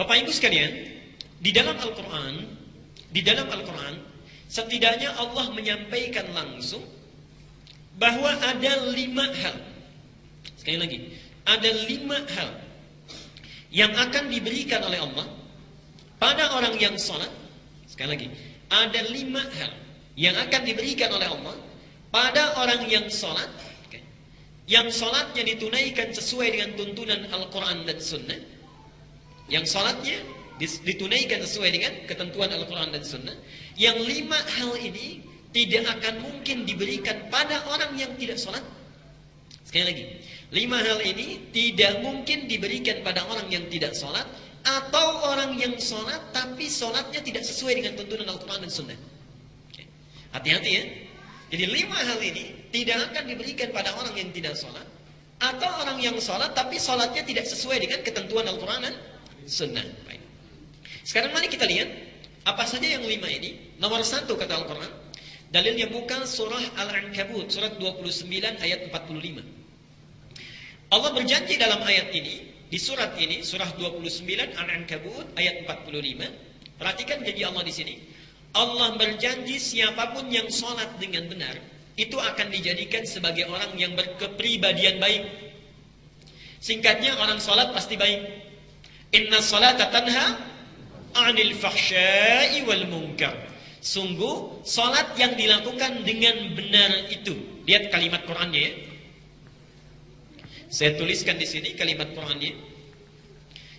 Bapak Ibu sekalian, di dalam Al-Quran, setidaknya Allah menyampaikan langsung bahwa ada 5 hal. Sekali lagi, ada 5 hal yang akan diberikan oleh Allah pada orang yang sholat. Sekali lagi, ada 5 hal yang akan diberikan oleh Allah pada orang yang sholat, yang sholatnya ditunaikan sesuai dengan tuntunan Al-Quran dan Sunnah, yang sholatnya ditunaikan sesuai dengan ketentuan Al-Quran dan Sunnah. Yang 5 hal ini tidak akan mungkin diberikan pada orang yang tidak sholat. Sekali lagi, 5 hal ini tidak mungkin diberikan pada orang yang tidak sholat, atau orang yang sholat tapi sholatnya tidak sesuai dengan tuntunan Al-Quran dan Sunnah. Hati-hati ya. Jadi 5 hal ini tidak akan diberikan pada orang yang tidak sholat, atau orang yang sholat tapi sholatnya tidak sesuai dengan ketentuan Al-Quran dan Sunnah. Baik. Sekarang mari kita lihat apa saja yang 5 ini. Nomor 1 kata Al-Quran, dalilnya bukan surah Al-Ankabut surat 29 ayat 45. Allah berjanji dalam ayat ini, di surat ini, surah 29 Al-Ankabut ayat 45. Perhatikan janji Allah di sini. Allah berjanji siapapun yang sholat dengan benar, itu akan dijadikan sebagai orang yang berkepribadian baik. Singkatnya, orang sholat pasti baik. Inna sholata tanha 'anil fahsya'i wal munkar. Sungguh sholat yang dilakukan dengan benar itu. Lihat kalimat Qur'annya ya. Saya tuliskan di sini kalimat Qur'annya.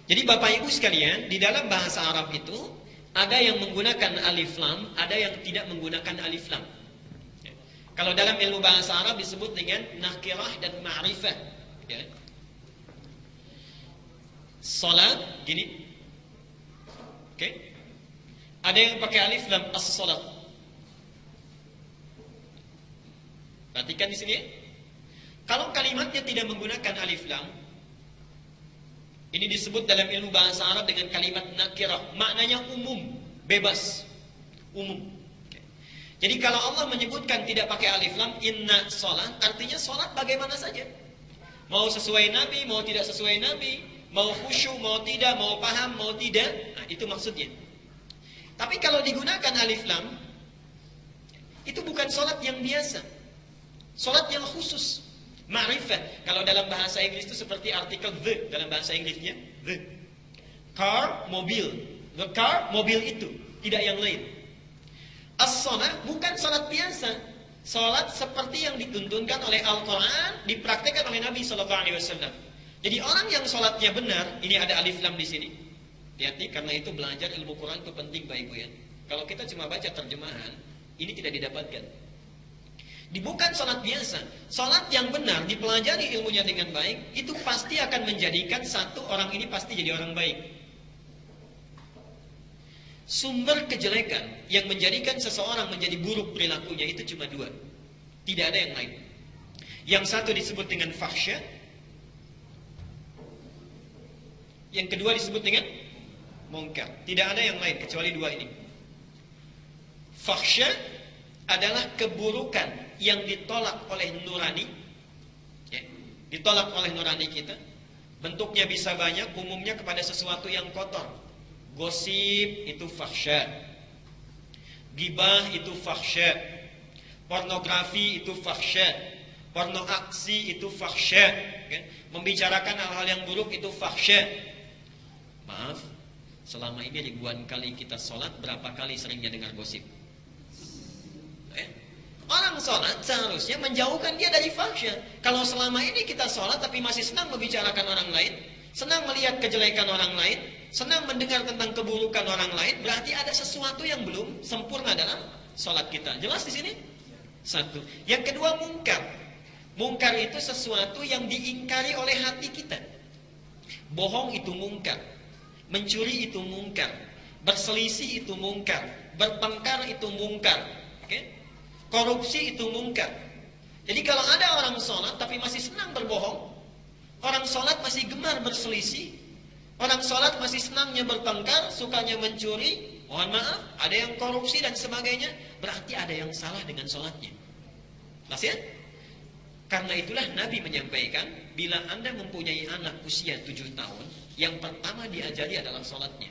Jadi Bapak Ibu sekalian, di dalam bahasa Arab itu ada yang menggunakan alif lam, ada yang tidak menggunakan alif lam. Kalau dalam ilmu bahasa Arab disebut dengan nakirah dan ma'rifah. Ya. Salat gini. Oke. Ada yang pakai alif lam, as-salat. Perhatikan di sini. Kalau kalimatnya tidak menggunakan alif lam, ini disebut dalam ilmu bahasa Arab dengan kalimat nakirah. Maknanya umum, bebas, umum. Jadi kalau Allah menyebutkan tidak pakai alif lam, inna sholat, artinya sholat bagaimana saja. Mau sesuai Nabi, mau tidak sesuai Nabi, mau khusyuk, mau tidak, mau paham, mau tidak. Nah, itu maksudnya. Tapi kalau digunakan alif lam, itu bukan sholat yang biasa. Sholat yang khusus. Ma'rifah. Kalau dalam bahasa Inggris itu seperti artikel the dalam bahasa Inggrisnya. The. Car, mobil. The car, mobil itu. Tidak yang lain. As-salat bukan salat biasa. Salat seperti yang dituntunkan oleh Al-Quran, dipraktikkan oleh Nabi SAW. Jadi orang yang salatnya benar, ini ada alif lam di sini. Hati-hati, karena itu belajar ilmu Quran itu penting Bapak Ibu ya. Kalau kita cuma baca terjemahan, ini tidak didapatkan. Bukan salat biasa. Salat yang benar, dipelajari ilmunya dengan baik, itu pasti akan menjadikan satu orang ini pasti jadi orang baik. Sumber kejelekan yang menjadikan seseorang menjadi buruk perilakunya itu cuma 2. Tidak ada yang lain. Yang satu disebut dengan fahsya. Yang kedua disebut dengan munkar. Tidak ada yang lain kecuali 2 ini. Fahsya adalah keburukan yang ditolak oleh nurani, ya, ditolak oleh nurani kita. Bentuknya bisa banyak, umumnya kepada sesuatu yang kotor. Gosip itu fahsya, gibah itu fahsya, pornografi itu fahsya, porno aksi itu fahsya, ya. Membicarakan hal-hal yang buruk itu fahsya. Maaf, selama ini ribuan kali kita sholat, berapa kali seringnya dengar gosip? Orang sholat seharusnya menjauhkan dia dari fahsya. Kalau selama ini kita sholat tapi masih senang membicarakan orang lain, senang melihat kejelekan orang lain, senang mendengar tentang keburukan orang lain, berarti ada sesuatu yang belum sempurna dalam sholat kita. Jelas di sini? Satu. Yang kedua, mungkar. Mungkar itu sesuatu yang diingkari oleh hati kita. Bohong itu mungkar, mencuri itu mungkar, berselisih itu mungkar, bertengkar itu mungkar. Oke? Korupsi itu mungkar. Jadi kalau ada orang sholat tapi masih senang berbohong, orang sholat masih gemar berselisih, orang sholat masih senangnya bertengkar, sukanya mencuri, mohon maaf, ada yang korupsi dan sebagainya, berarti ada yang salah dengan sholatnya. Jelas ya? Karena itulah Nabi menyampaikan, bila Anda mempunyai anak usia 7 tahun, yang pertama diajari adalah sholatnya.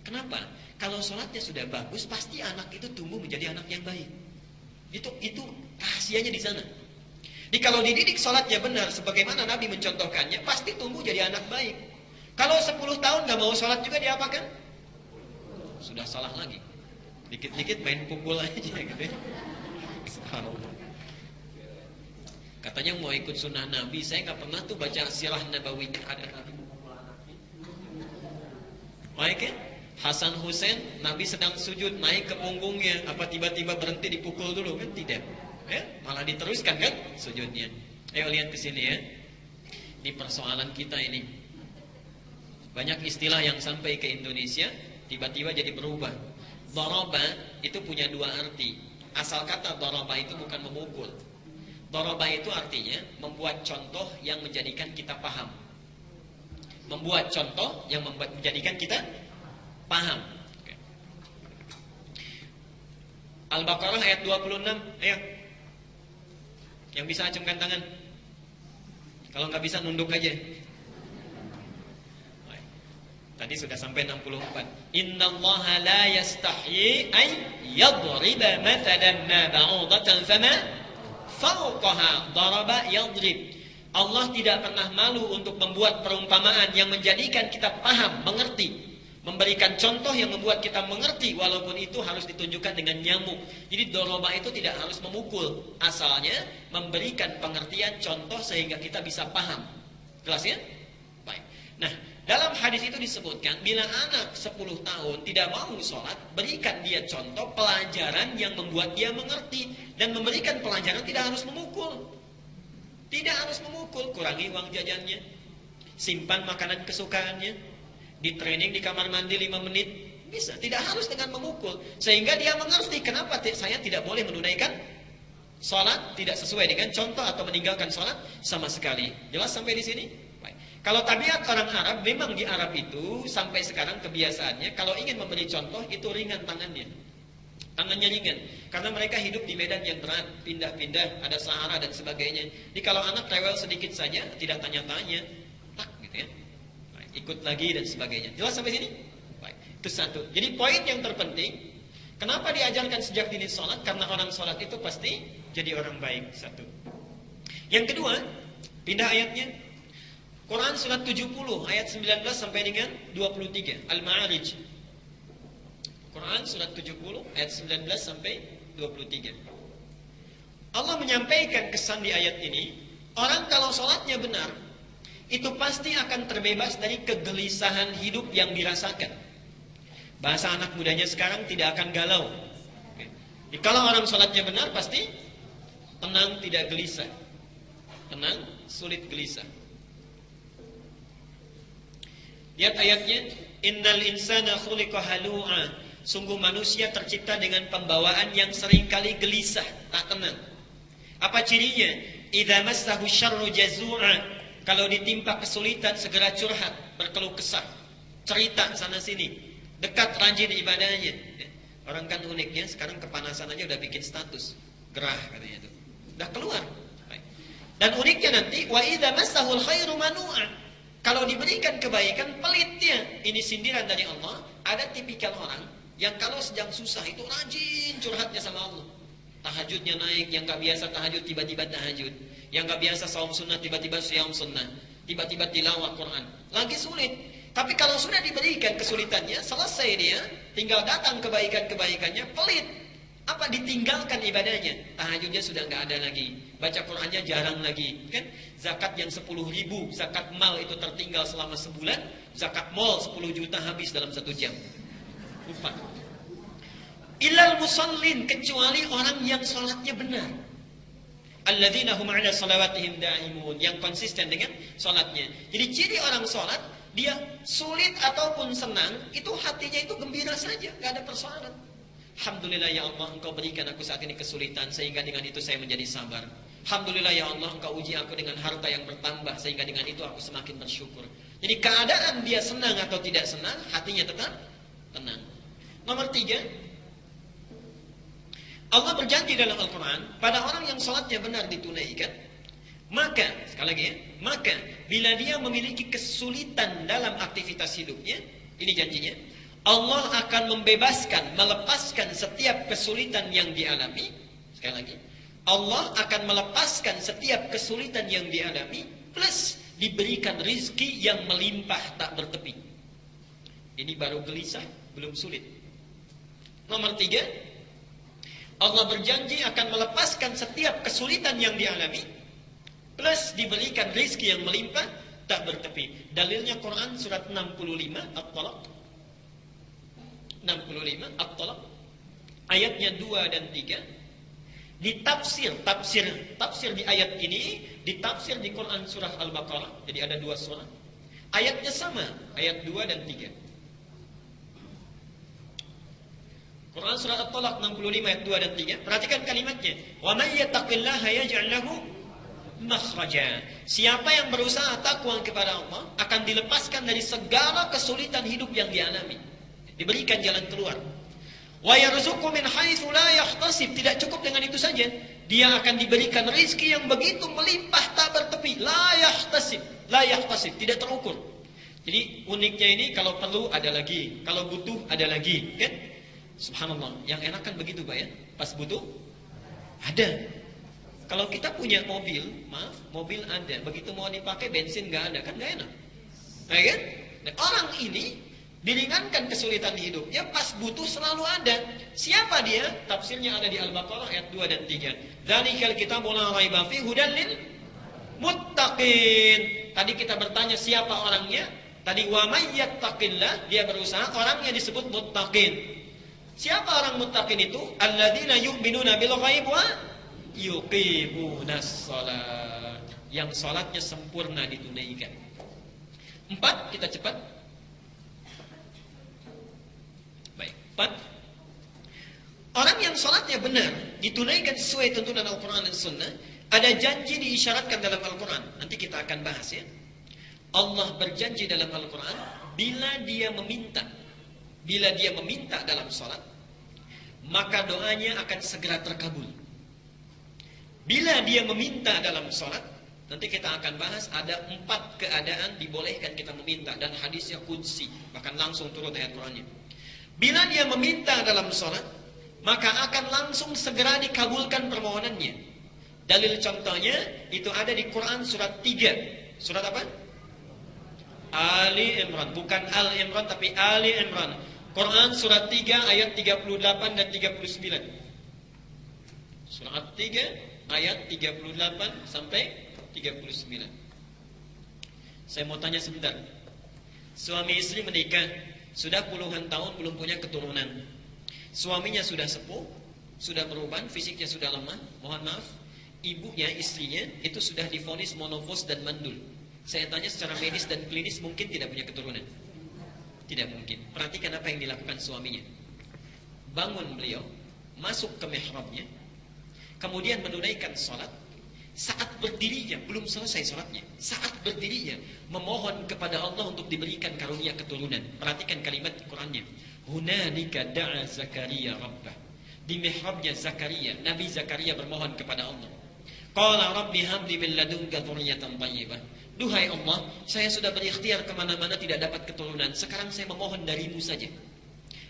Kenapa? Kalau sholatnya sudah bagus, pasti anak itu tumbuh menjadi anak yang baik. Itu rahasianya di sana. Jadi kalau dididik sholatnya benar, sebagaimana Nabi mencontohkannya, pasti tumbuh jadi anak baik. Kalau 10 tahun gak mau sholat juga diapakan? Sudah salah lagi. Dikit-dikit main pukul aja gitu ya. Subhanallah. Katanya mau ikut sunnah Nabi, saya nggak pernah tuh baca sirah Nabawi ada Nabi memukul anaknya. Baik ya? Hasan Hussein, Nabi sedang sujud naik ke punggungnya, apa tiba-tiba berhenti dipukul dulu kan? Tidak. Ya? Malah diteruskan kan sujudnya. Ayo lihat ke sini ya. Ini persoalan kita ini. Banyak istilah yang sampai ke Indonesia tiba-tiba jadi berubah. Daraba itu punya 2 arti. Asal kata daraba itu bukan memukul. Daraba itu artinya membuat contoh yang menjadikan kita paham. Membuat contoh yang menjadikan kita paham. Oke. Al-Baqarah ayat 26. Ayo. Yang bisa acungkan tangan. Kalau nggak bisa nunduk aja. Tadi sudah sampai 64. Innallaha la yastahyi ay yadriba matalan ma ba'udatan fama fawqaha daraba yadrib. Allah tidak pernah malu untuk membuat perumpamaan yang menjadikan kita paham, mengerti, memberikan contoh yang membuat kita mengerti, walaupun itu harus ditunjukkan dengan nyamuk. Jadi daraba itu tidak harus memukul, asalnya memberikan pengertian contoh sehingga kita bisa paham. Jelas ya? Baik. Nah, dalam hadis itu disebutkan, bila anak 10 tahun tidak mau sholat, berikan dia contoh pelajaran yang membuat dia mengerti. Dan memberikan pelajaran tidak harus memukul. Tidak harus memukul, kurangi uang jajannya, simpan makanan kesukaannya, di training di kamar mandi 5 menit, bisa. Tidak harus dengan memukul. Sehingga dia mengerti kenapa saya tidak boleh menunaikan sholat tidak sesuai dengan contoh atau meninggalkan sholat sama sekali. Jelas sampai di sini? Kalau tabiat orang Arab, memang di Arab itu sampai sekarang kebiasaannya, kalau ingin memberi contoh itu ringan tangannya. Tangannya ringan. Karena mereka hidup di medan yang berat, pindah-pindah, ada Sahara dan sebagainya. Jadi kalau anak rewel sedikit saja, tidak tanya-tanya, tak gitu ya. Baik, ikut lagi dan sebagainya. Jelas sampai sini? Baik, itu satu. Jadi poin yang terpenting, kenapa diajarkan sejak dini sholat? Karena orang sholat itu pasti jadi orang baik. Satu. Yang kedua, pindah ayatnya. Quran surat 70 ayat 19 sampai dengan 23 Al-Ma'arij. Quran surat 70 ayat 19 sampai 23. Allah menyampaikan kesan di ayat ini, orang kalau sholatnya benar, itu pasti akan terbebas dari kegelisahan hidup yang dirasakan. Bahasa anak mudanya sekarang tidak akan galau. Jadi kalau orang sholatnya benar pasti tenang, tidak gelisah. Tenang, sulit gelisah. Lihat ayatnya, innal insana khuliqa halu'a. Sungguh manusia tercipta dengan pembawaan yang seringkali gelisah, tak tenang. Apa cirinya? Idza massahu syarru jazu'a. Kalau ditimpa kesulitan segera curhat, berkeluh kesah, cerita sana sini, dekat rajin ibadahnya. Orang kan uniknya sekarang kepanasan aja udah bikin status, gerah katanya itu. Udah keluar. Dan uniknya nanti wa idza massahul khairu manu'a. Kalau diberikan kebaikan, pelit dia. Ini sindiran dari Allah. Ada tipikal orang yang kalau sedang susah itu rajin curhatnya sama Allah. Tahajudnya naik, yang gak biasa tahajud tiba-tiba tahajud, yang gak biasa saum sunnah tiba-tiba saum sunnah, tiba-tiba tilawah Quran. Lagi sulit. Tapi kalau sudah diberikan kesulitannya, selesai dia, tinggal datang kebaikan-kebaikannya, pelit. Apa ditinggalkan ibadahnya? Tahajudnya sudah nggak ada lagi, baca Qurannya jarang lagi, kan? Zakat yang 10.000, zakat mal itu tertinggal selama sebulan, zakat mal 10 juta habis dalam 1 jam. Lupa. Illal musallin, kecuali orang yang sholatnya benar. Alladzina hum 'ala shalawatihim da'imun, yang konsisten dengan sholatnya. Jadi ciri orang sholat, dia sulit ataupun senang, itu hatinya itu gembira saja, nggak ada persoalan. Alhamdulillah ya Allah, Engkau berikan aku saat ini kesulitan, sehingga dengan itu saya menjadi sabar. Alhamdulillah ya Allah, Engkau uji aku dengan harta yang bertambah, sehingga dengan itu aku semakin bersyukur. Jadi keadaan dia senang atau tidak senang, hatinya tetap tenang. Nomor 3, Allah berjanji dalam Al-Quran, pada orang yang sholatnya benar ditunaikan, Maka, sekali lagi ya, maka bila dia memiliki kesulitan dalam aktivitas hidupnya, ini janjinya, Allah akan membebaskan, melepaskan setiap kesulitan yang dialami. Sekali lagi, Allah akan melepaskan setiap kesulitan yang dialami, plus diberikan rizki yang melimpah tak bertepi. Ini baru gelisah, belum sulit. Nomor 3, Allah berjanji akan melepaskan setiap kesulitan yang dialami, plus diberikan rizki yang melimpah tak bertepi. Dalilnya Quran surat 65 At-Talaq. 65 At-Talaq ayatnya 2 dan 3. Tafsir di ayat ini ditafsir di Quran surah Al-Baqarah. Jadi ada 2 surah. Ayatnya sama, ayat 2 dan 3. Quran surah At-Talaq 65 ayat 2 dan 3. Perhatikan kalimatnya. Wa may yattaqillaha yaj'al lahu makhraja. Siapa yang berusaha takwa kepada Allah akan dilepaskan dari segala kesulitan hidup yang dialami. Diberikan jalan keluar. Wa yarzuqhu min haitsu la yahtasib. Tidak cukup dengan itu saja. Dia akan diberikan rezeki yang begitu melimpah tak bertepi. La yahtasib, tidak terukur. Jadi uniknya ini, kalau perlu ada lagi, kalau butuh ada lagi, kan? Subhanallah, yang enak kan begitu Pak ya. Pas butuh ada. Kalau kita punya mobil, mobil ada, begitu mau dipakai bensin nggak ada, kan nggak enak, kan? Nah, orang ini diringankan kesulitan hidupnya, pas butuh selalu ada. Siapa dia? Tafsirnya ada di Al-Baqarah ayat 2 dan 3. Dzalikal kitabul la raiba fihi hudan lil muttaqin. Tadi kita bertanya siapa orangnya? Tadi wa may yattaqillah, dia berusaha, orangnya disebut muttaqin. Siapa orang muttaqin itu? Alladzina yu'minuna bil ghaib wa yuqimunas shalah, yang salatnya sempurna ditunaikan. 4, kita cepat. Baik, 4. Orang yang salatnya benar, ditunaikan sesuai tuntunan Al-Quran dan Sunnah, ada janji diisyaratkan dalam Al-Quran. Nanti kita akan bahas ya. Allah berjanji dalam Al-Quran, bila dia meminta dalam salat, maka doanya akan segera terkabul. Bila dia meminta dalam salat, nanti kita akan bahas ada 4 keadaan dibolehkan kita meminta, dan hadisnya qudsi, bahkan langsung turun ayat Qurannya. Bila dia meminta dalam salat, maka akan langsung segera dikabulkan permohonannya. Dalil contohnya itu ada di Quran surat 3. Surat apa? Ali Imran, bukan Al Imran tapi Ali Imran. Quran surat 3 ayat 38 dan 39. Surat 3 ayat 38 sampai 39. Saya mau tanya sebentar. Suami istri menikah, sudah puluhan tahun belum punya keturunan. Suaminya sudah sepuh, sudah beruban, fisiknya sudah lemah. Mohon maaf, ibunya, istrinya itu sudah divonis monofos dan mandul. Saya tanya secara medis dan klinis, mungkin tidak punya keturunan? Tidak mungkin. Perhatikan apa yang dilakukan suaminya. Bangun beliau, masuk ke mihrabnya, kemudian menunaikan sholat. Saat berdirinya, belum selesai sholatnya, saat berdirinya memohon kepada Allah untuk diberikan karunia keturunan. Perhatikan kalimat Qurannya. Hunalika da'a Zakaria rabbah. Di mihrabnya Zakaria, Nabi Zakaria bermohon kepada Allah. Qala rabbi habli min ladunka dzurriyyatan thayyibah. Duhai Allah, saya sudah berikhtiar kemana-mana tidak dapat keturunan. Sekarang saya memohon darimu saja.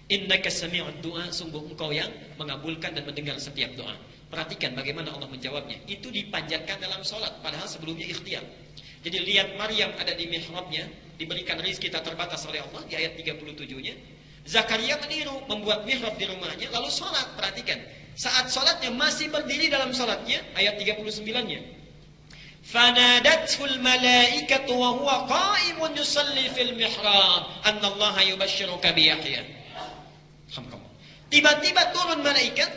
Innaka sami'ud du'a, sungguh engkau yang mengabulkan dan mendengar setiap doa. Perhatikan bagaimana Allah menjawabnya. Itu dipanjatkan dalam sholat, padahal sebelumnya ikhtiar. Jadi lihat Maryam ada di mihrabnya, diberikan rezeki tak terbatas oleh Allah di ayat 37-nya. Zakaria meniru, membuat mihrab di rumahnya, lalu sholat. Perhatikan, saat sholatnya masih berdiri dalam sholatnya, ayat 39-nya. Fanadathul malaikatu wa huwa qa'imun yusalli fil mihrab annallaha yubashshiruka bi Yahya. Tiba-tiba turun malaikat,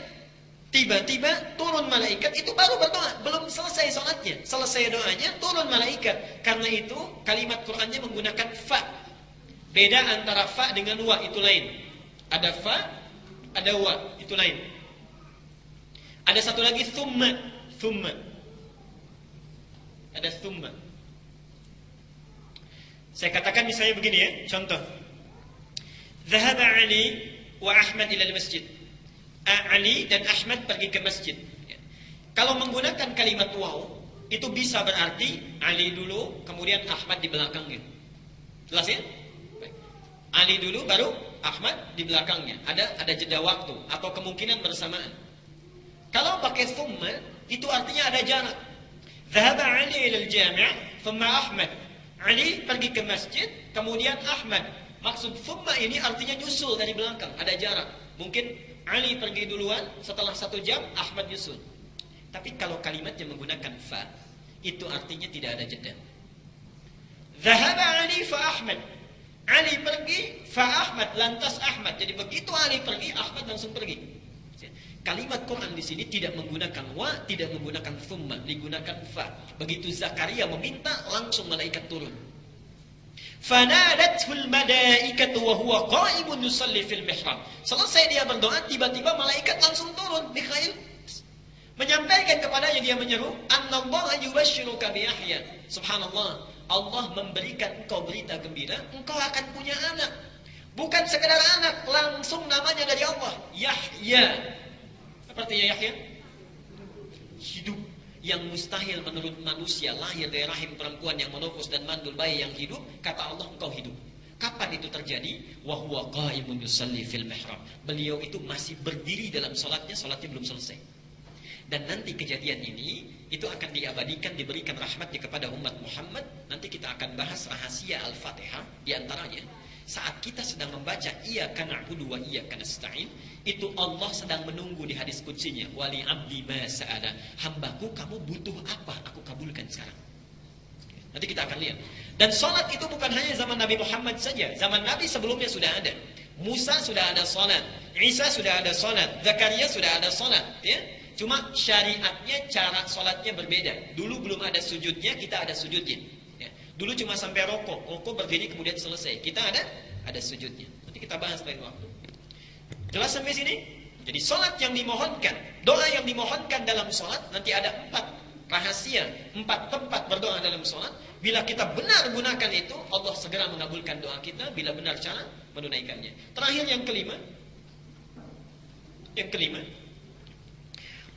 itu baru berdoa, belum selesai sholatnya. Selesai doanya, turun malaikat. Karena itu kalimat Qur'annya menggunakan fa. Beda antara fa dengan wa, itu lain. Ada fa, ada wa, itu lain. Ada satu lagi thumma. Ada thumma. Saya katakan misalnya begini ya, contoh. Dhahaba Ali wa Ahmad ila al-masjid. Ali dan Ahmad pergi ke masjid. Kalau menggunakan kalimat waw, itu bisa berarti Ali dulu, kemudian Ahmad di belakangnya. Jelas ya? Ali dulu, baru Ahmad di belakangnya. Ada jeda waktu atau kemungkinan bersamaan. Kalau pakai thumma, itu artinya ada jarak. Dhahaba Ali ilal jami', thumma Ahmad. Ali pergi ke masjid, kemudian Ahmad. Maksud thumma ini artinya nyusul dari belakang, ada jarak. Mungkin Ali pergi duluan, setelah 1 jam Ahmad nyusul. Tapi kalau kalimatnya menggunakan fa, itu artinya tidak ada jeda. Dhahaba Ali fa Ahmad. Ali pergi, fa Ahmad, lantas Ahmad. Jadi begitu Ali pergi, Ahmad langsung pergi. Kalimat Quran di sini tidak menggunakan wa, tidak menggunakan thumma, digunakan fa. Begitu Zakaria meminta, langsung malaikat turun. Fanadathul malaikatu wa huwa qa'imun yusalli fil mihrab. Selesai dia berdoa, tiba-tiba malaikat langsung turun. Mikhail menyampaikan kepadanya, dia menyeru, annallaha yubashshiruka bi Yahya. Subhanallah, Allah memberikan engkau berita gembira, engkau akan punya anak. Bukan sekedar anak, langsung namanya dari Allah, Yahya. Apa artinya Yahya? Hidup. Yang mustahil menurut manusia, lahir dari rahim perempuan yang menopos dan mandul bayi yang hidup, kata Allah engkau hidup. Kapan itu terjadi? Wa huwa qa'imun yusalli fil mihrab. Beliau itu masih berdiri dalam salatnya belum selesai. Dan nanti kejadian ini itu akan diabadikan, diberikan rahmatnya kepada umat Muhammad. Nanti kita akan bahas rahasia Al-Fatihah. Di antaranya, saat kita sedang membaca iyyaka na'budu wa iyyaka nasta'in, itu Allah sedang menunggu di hadis qudsinya, wali abdi ma sa'ala. Hambaku, kamu butuh apa? Aku kabulkan sekarang. Nanti kita akan lihat. Dan salat itu bukan hanya zaman Nabi Muhammad saja. Zaman Nabi sebelumnya sudah ada. Musa sudah ada salat, Isa sudah ada salat, Zakaria sudah ada salat, ya. Cuma syariatnya, cara salatnya berbeda. Dulu belum ada sujudnya, kita ada sujudnya. Ya. Dulu cuma sampai rokok berdiri kemudian selesai. Kita ada sujudnya. Nanti kita bahas lain waktu. Jelas sampai sini? Jadi salat yang dimohonkan, doa yang dimohonkan dalam salat, nanti ada 4 rahasia, 4 tempat berdoa dalam salat. Bila kita benar gunakan itu, Allah segera mengabulkan doa kita bila benar cara menunaikannya. Terakhir yang kelima.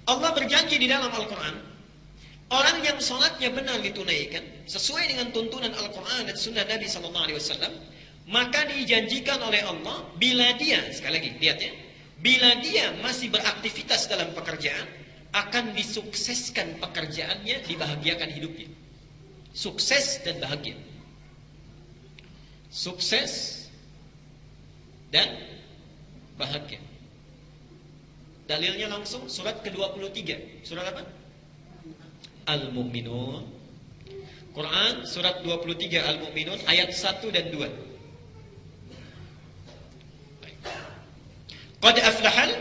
Allah berjanji di dalam Al-Quran, orang yang salatnya benar ditunaikan sesuai dengan tuntunan Al-Quran dan Sunnah Nabi SAW, maka dijanjikan oleh Allah, bila dia, sekali lagi lihat ya, bila dia masih beraktivitas dalam pekerjaan, akan disukseskan pekerjaannya, dibahagiakan hidupnya. Sukses dan bahagia. Sukses dan bahagia. Dalilnya langsung surat ke-23. Surat apa? Al-Mu'minun. Quran surat 23 Al-Mu'minun ayat 1 dan 2. Qad aflahal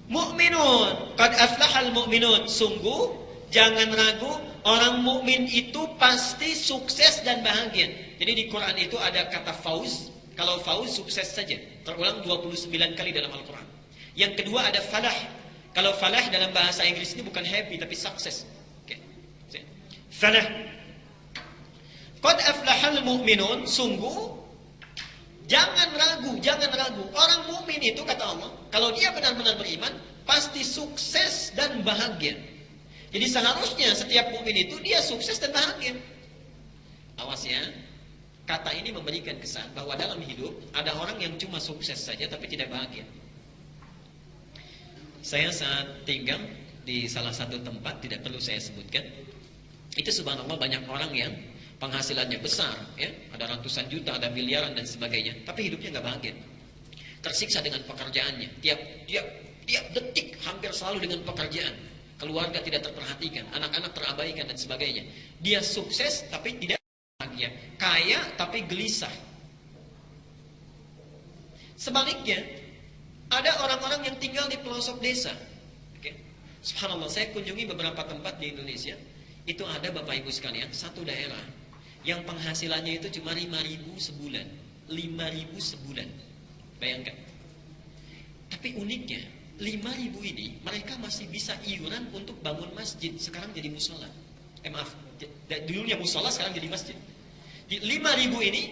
mu'minun. Qad aflahal mu'minun. Sungguh jangan ragu, orang mukmin itu pasti sukses dan bahagia. Jadi di Quran itu ada kata fauz. Kalau fauz sukses saja, terulang 29 kali dalam Al-Quran. Yang kedua ada falah. Kalau falah dalam bahasa Inggris ini bukan happy tapi sukses. Okay. Falah. Qad aflahal mu'minun. Sungguh jangan ragu. Orang mukmin itu kata Allah, kalau dia benar-benar beriman, pasti sukses dan bahagia. Jadi seharusnya setiap mukmin itu dia sukses dan bahagia. Awas ya. Kata ini memberikan kesan bahwa dalam hidup ada orang yang cuma sukses saja tapi tidak bahagia. Saya saat tinggal di salah satu tempat, tidak perlu saya sebutkan, itu subhanallah banyak orang yang penghasilannya besar, ya, ada ratusan juta, ada miliaran dan sebagainya, tapi hidupnya nggak bahagia, tersiksa dengan pekerjaannya, tiap detik hampir selalu dengan pekerjaan, keluarga tidak terperhatikan, anak-anak terabaikan dan sebagainya. Dia sukses tapi tidak bahagia, kaya tapi gelisah. Sebaliknya, ada orang-orang yang tinggal di pelosok desa. Okay. Subhanallah, saya kunjungi beberapa tempat di Indonesia. Itu ada Bapak Ibu sekalian, satu daerah yang penghasilannya itu cuma 5.000 sebulan. 5.000 sebulan. Bayangkan. Tapi uniknya, 5.000 ini mereka masih bisa iuran untuk bangun masjid. Sekarang jadi musola. Maaf, dulunya musola, sekarang jadi masjid. 5.000 ini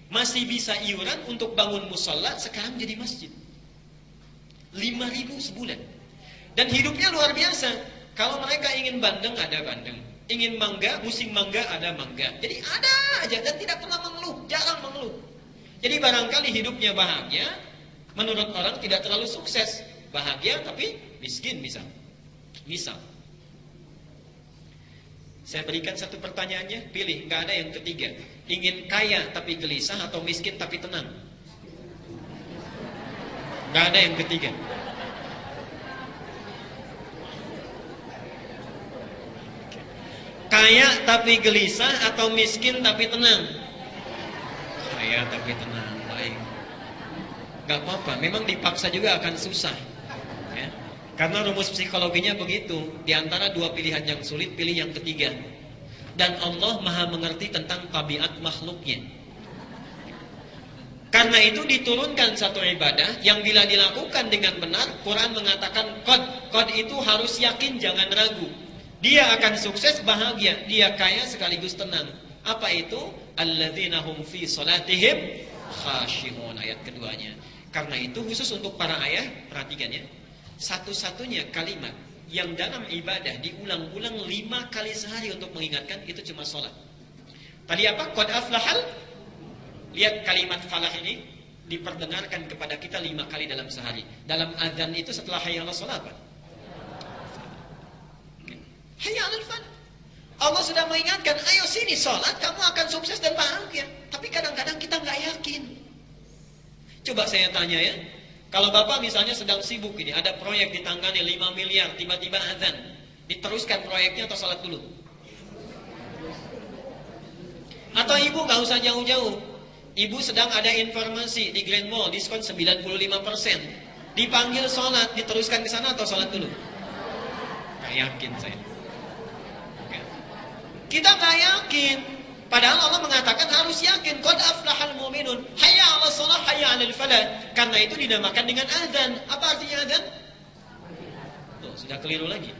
masih bisa iuran untuk bangun musola, sekarang jadi masjid. 5.000 sebulan. Dan hidupnya luar biasa. Kalau mereka ingin bandeng, ada bandeng. Ingin mangga, musim mangga ada mangga. Jadi ada aja dan tidak pernah mengeluh, jarang mengeluh. Jadi barangkali hidupnya bahagia, menurut orang tidak terlalu sukses. Bahagia tapi miskin misal. Misal. Saya berikan satu pertanyaannya, pilih, nggak ada yang ketiga. Ingin kaya tapi gelisah atau miskin tapi tenang? Nggak ada yang ketiga. Kaya tapi gelisah atau miskin tapi tenang? Kaya tapi tenang, baik. Gak apa-apa, memang dipaksa juga akan susah ya. Karena rumus psikologinya begitu. Di antara dua pilihan yang sulit, pilih yang ketiga. Dan Allah maha mengerti tentang tabiat makhluknya. Karena itu diturunkan satu ibadah yang bila dilakukan dengan benar, Quran mengatakan qad itu harus yakin, jangan ragu. Dia akan sukses, bahagia, dia kaya sekaligus tenang. Apa itu? Alladzina hum fi salatihim khashi'un, ayat keduanya. Karena itu khusus untuk para ayah, perhatikan ya. Satu-satunya kalimat yang dalam ibadah diulang-ulang 5 kali sehari untuk mengingatkan, itu cuma sholat. Tadi apa? Qad aflahal. Lihat kalimat falah ini diperdengarkan kepada kita 5 kali dalam sehari. Dalam azan itu setelah hayya 'alas shalah apa? Hayya 'alal falah. Allah sudah mengingatkan, ayo sini sholat, kamu akan sukses dan bahagia. Tapi kadang-kadang kita nggak yakin. Coba saya tanya ya, kalau Bapak misalnya sedang sibuk ini, ada proyek ditangani 5 miliar, tiba-tiba azan, diteruskan proyeknya atau sholat dulu? Atau Ibu nggak usah jauh-jauh, Ibu sedang ada informasi di Grand Mall, diskon 95%, dipanggil sholat, diteruskan ke sana atau sholat dulu? Nggak yakin saya. Kita nggak yakin. Padahal Allah mengatakan harus yakin. Qad aflahal mu'minun. Hayya 'alas shalah, hayya 'alal falah. Karena itu dinamakan dengan azan. Apa artinya azan? Tuh, sudah keliru lagi.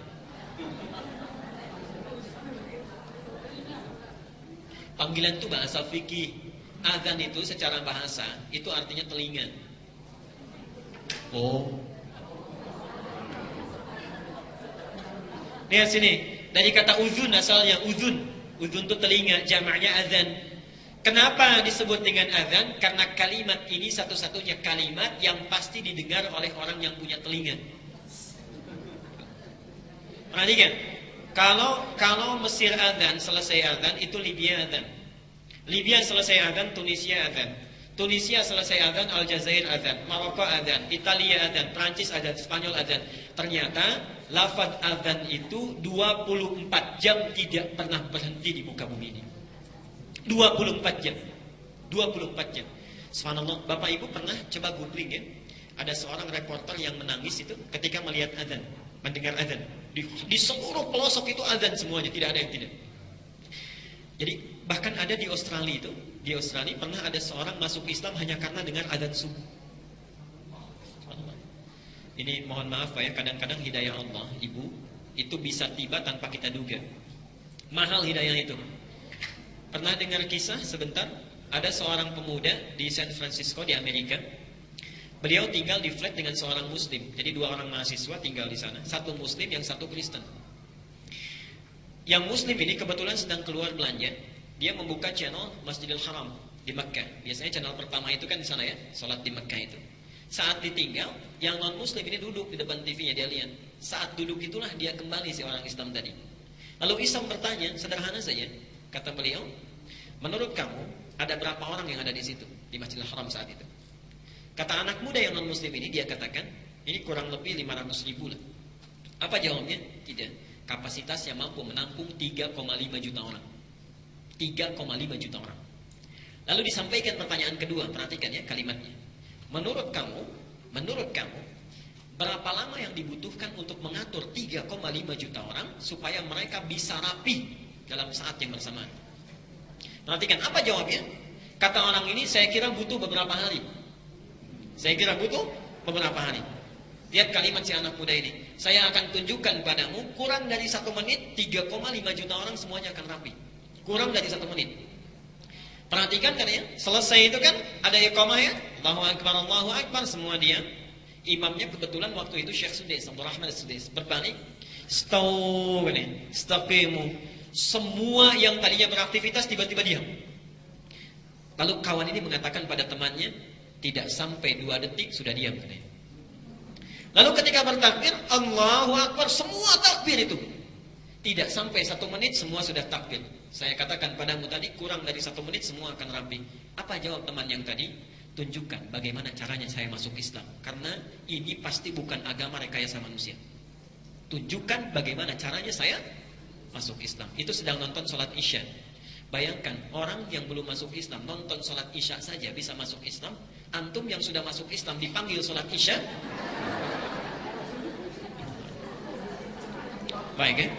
Panggilan itu bahasa fikih. Azan itu secara bahasa itu artinya telinga. Oh. Lihat sini. Dari kata uzun asalnya, uzun. Uzun itu telinga, jamaknya azan. Kenapa disebut dengan azan? Karena kalimat ini satu-satunya kalimat yang pasti didengar oleh orang yang punya telinga. Perhatikan, kalau Mesir azan, selesai azan, itu Libya azan. Libya selesai azan, Tunisia azan. Tunisia selesai azan, Aljazair azan. Maroko azan, Italia azan, Prancis azan, Spanyol azan. Ternyata lafaz azan itu 24 jam tidak pernah berhenti di muka bumi ini. 24 jam. 24 jam. Subhanallah, Bapak Ibu pernah coba googling ya. Ada seorang reporter yang menangis itu ketika melihat azan, mendengar azan. Di seluruh pelosok itu azan semuanya, tidak ada yang tidak. Jadi bahkan ada di Australia itu, di Australia pernah ada seorang masuk Islam hanya karena dengar azan subuh. Ini mohon maaf ya, kadang-kadang hidayah Allah, Ibu, itu bisa tiba tanpa kita duga. Mahal hidayah itu. Pernah dengar kisah sebentar? Ada seorang pemuda di San Francisco di Amerika. Beliau tinggal di flat dengan seorang Muslim. Jadi 2 orang mahasiswa tinggal di sana. Satu Muslim, yang satu Kristen. Yang Muslim ini kebetulan sedang keluar belanja. Dia membuka channel Masjidil Haram di Mekkah. Biasanya channel pertama itu kan di sana ya, sholat di Mekkah itu. Saat ditinggal, yang non-Muslim ini duduk di depan TV-nya, dia lihat. Saat duduk itulah dia kembali si orang Islam tadi. Lalu Islam bertanya, sederhana saja, kata beliau, menurut kamu ada berapa orang yang ada di situ di Masjidil Haram saat itu? Kata anak muda yang non-Muslim ini, dia katakan, ini kurang lebih 500 ribu lah. Apa jawabnya? Tidak. Kapasitasnya mampu menampung 3,5 juta orang. 3,5 juta orang. Lalu disampaikan pertanyaan kedua, perhatikan ya kalimatnya. Menurut kamu, berapa lama yang dibutuhkan untuk mengatur 3,5 juta orang supaya mereka bisa rapi dalam saat yang bersamaan? Perhatikan, apa jawabnya? Kata orang ini, saya kira butuh beberapa hari. Saya kira butuh beberapa hari. Lihat kalimat si anak muda ini. Saya akan tunjukkan padamu, kurang dari 1 menit, 3,5 juta orang semuanya akan rapi. Kurang dari 1 menit. Perhatikan kan ya, selesai itu kan ada iqamah ya, Allahu Akbar, semua dia. Imamnya kebetulan waktu itu Syekh Sudais, Abdul Rahman Sudais, berbalik, staqimu. Semua yang tadinya beraktivitas tiba-tiba diam. Lalu kawan ini mengatakan pada temannya, tidak sampai 2 detik sudah diam katanya. Lalu ketika bertakbir, Allahu Akbar, semua takbir itu. Tidak sampai 1 menit semua sudah takbir. Saya katakan padamu tadi, kurang dari 1 menit semua akan rapi. Apa jawab teman yang tadi? Tunjukkan bagaimana caranya saya masuk Islam. Karena ini pasti bukan agama rekayasa manusia. Tunjukkan bagaimana caranya saya masuk Islam. Itu sedang nonton sholat Isya. Bayangkan, orang yang belum masuk Islam nonton sholat Isya saja bisa masuk Islam. Antum yang sudah masuk Islam dipanggil sholat Isya. Baik ya.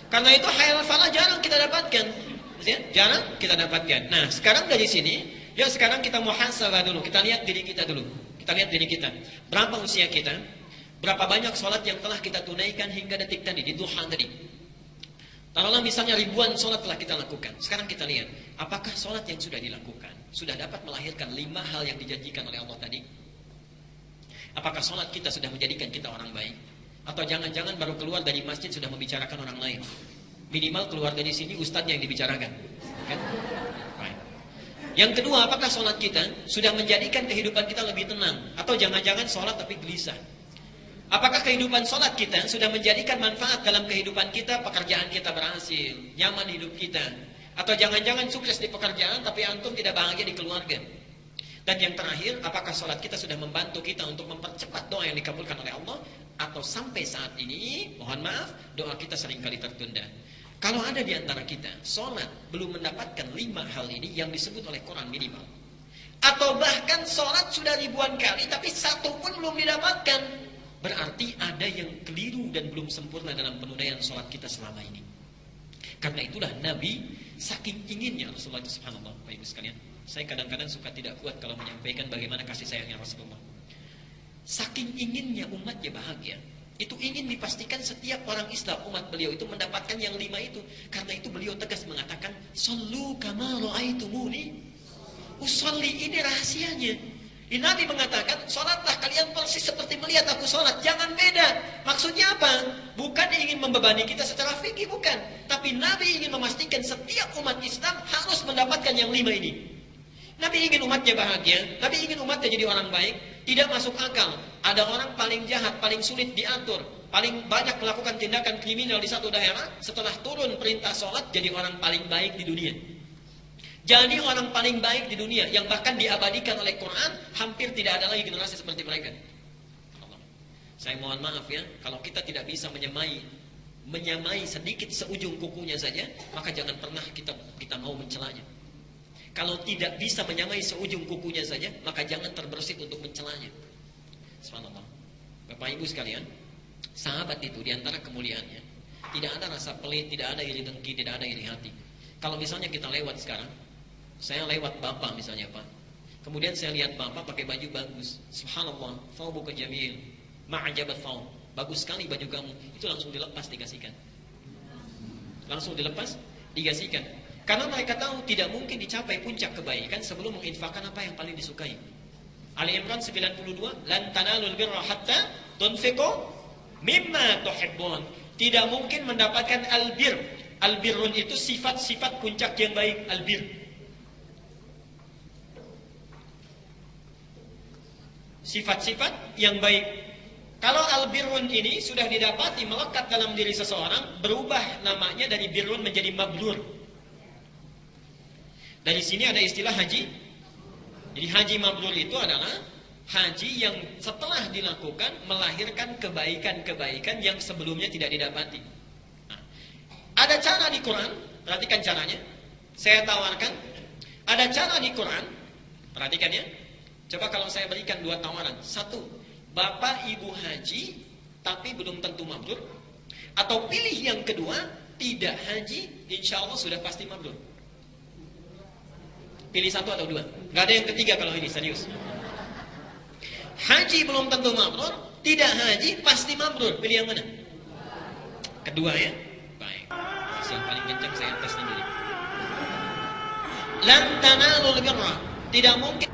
Karena itu hayal falah jarang kita dapatkan. Ya, jarang kita dapatkan. Nah, sekarang dari sini, yuk sekarang kita muhasabah dulu. Kita lihat diri kita dulu. Kita lihat diri kita. Berapa usia kita? Berapa banyak sholat yang telah kita tunaikan hingga detik tadi, di duha tadi. Taruhlah misalnya ribuan sholat telah kita lakukan. Sekarang kita lihat, apakah sholat yang sudah dilakukan sudah dapat melahirkan 5 hal yang dijanjikan oleh Allah tadi? Apakah sholat kita sudah menjadikan kita orang baik? Atau jangan-jangan baru keluar dari masjid sudah membicarakan orang lain? Minimal keluar dari sini ustadznya yang dibicarakan. Kan? Baik. Yang kedua, apakah sholat kita sudah menjadikan kehidupan kita lebih tenang? Atau jangan-jangan sholat tapi gelisah? Apakah kehidupan sholat kita sudah menjadikan manfaat dalam kehidupan kita, pekerjaan kita berhasil, nyaman hidup kita? Atau jangan-jangan sukses di pekerjaan tapi antum tidak bahagia di keluarga? Dan yang terakhir, apakah sholat kita sudah membantu kita untuk mempercepat doa yang dikabulkan oleh Allah? Atau sampai saat ini, mohon maaf, doa kita seringkali tertunda. Kalau ada di antara kita, sholat belum mendapatkan 5 hal ini yang disebut oleh Quran minimal. Atau bahkan sholat sudah ribuan kali, tapi 1 pun belum didapatkan. Berarti ada yang keliru dan belum sempurna dalam penunaian sholat kita selama ini. Karena itulah Nabi, saking inginnya Rasulullah itu, subhanallah, Bapak Ibu sekalian. Saya kadang-kadang suka tidak kuat kalau menyampaikan bagaimana kasih sayangnya Rasulullah. Saking inginnya umatnya bahagia, itu ingin dipastikan setiap orang Islam, umat beliau itu mendapatkan yang 5 itu. Karena itu beliau tegas mengatakan, Sallu kama ra'aitumuni usolli, ini rahasianya. Nabi mengatakan, sholatlah kalian persis seperti melihat aku sholat, jangan beda. Maksudnya apa? Bukan ingin membebani kita secara fikih, bukan. Tapi Nabi ingin memastikan setiap umat Islam harus mendapatkan yang 5 ini. Nabi ingin umatnya bahagia, Nabi ingin umatnya jadi orang baik. Tidak masuk akal, ada orang paling jahat, paling sulit diatur, paling banyak melakukan tindakan kriminal di satu daerah, setelah turun perintah sholat jadi orang paling baik di dunia. Jadi orang paling baik di dunia, yang bahkan diabadikan oleh Quran, hampir tidak ada lagi generasi seperti mereka. Saya mohon maaf ya, kalau kita tidak bisa menyamai sedikit seujung kukunya saja, maka jangan pernah kita mau mencelanya. Kalau tidak bisa menyamai seujung kukunya saja, maka jangan terbersit untuk mencelanya. Subhanallah. Bapak Ibu sekalian, sahabat itu diantara kemuliaannya, tidak ada rasa pelit, tidak ada iri dengki, tidak ada iri hati. Kalau misalnya kita lewat sekarang, saya lewat bapak misalnya Pak, kemudian saya lihat bapak pakai baju bagus, subhanallah, thawbuka jamil, ma'ajabat thawb, bagus sekali baju kamu, itu langsung dilepas dikasihkan. Langsung dilepas dikasihkan. Karena mereka tahu tidak mungkin dicapai puncak kebaikan sebelum menginfakkan apa yang paling disukai. Ali Imran 92, lan tanalul birra hatta tunfiqu mimma tuhibbun. Tidak mungkin mendapatkan albir. Albirun itu sifat-sifat puncak yang baik, albir. Sifat-sifat yang baik. Kalau albirun ini sudah didapati melekat dalam diri seseorang, berubah namanya dari birun menjadi mabrur. Dari sini ada istilah haji. Jadi haji mabrur itu adalah haji yang setelah dilakukan melahirkan kebaikan-kebaikan yang sebelumnya tidak didapati. Nah, ada cara di Quran, perhatikan caranya. Saya tawarkan, ada cara di Quran, perhatikan ya. Coba kalau saya berikan 2 tawaran. 1, Bapak Ibu haji tapi belum tentu mabrur. Atau pilih yang kedua, tidak haji, insya Allah sudah pasti mabrur. Pilih 1 atau 2. Gak ada yang ketiga kalau ini, serius. Haji belum tentu mabrur, tidak haji pasti mabrur. Pilih yang mana? Kedua ya. Baik. Yang paling kencang saya tes sendiri. Lan tanalul birra. Tidak mungkin